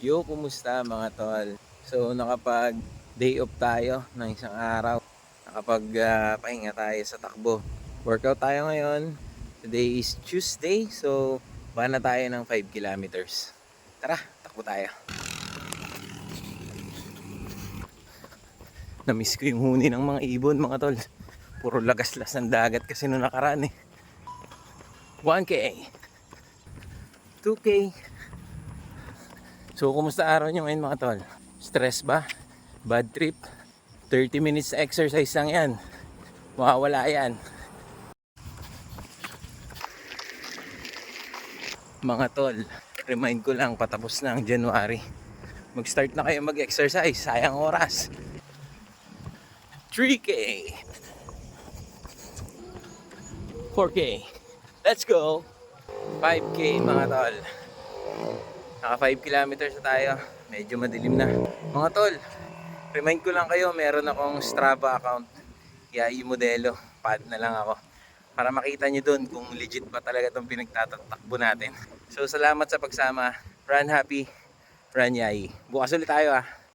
Yo, kumusta mga tol? So nakapag day off tayo ng isang araw. Nakapag pahinga tayo sa takbo. Workout tayo ngayon. Today is Tuesday, so bana tayo ng 5 kilometers. Tara, takbo tayo. Namiss ko yung huni ng mga ibon mga tol. Puro lagaslas ng dagat kasi nung nakaraan eh. 1K, 2K. So kumusta araw nyo ngayon mga tol? Stress ba? Bad trip? 30 minutes exercise lang yan. Mawawala yan. Mga tol, remind ko lang patapos na ang January. Mag-start na kayo mag-exercise. Sayang oras. 3K, 4K. Let's go! 5K mga tol. Naka 5 kilometers na tayo. Medyo madilim na. Mga tol, remind ko lang kayo, meron akong Strava account. Kaya i-modelo, pad na lang ako. Para makita nyo dun kung legit ba talaga itong pinagtatakbo natin. So salamat sa pagsama. Run happy, run yay. Bukas ulit tayo ah.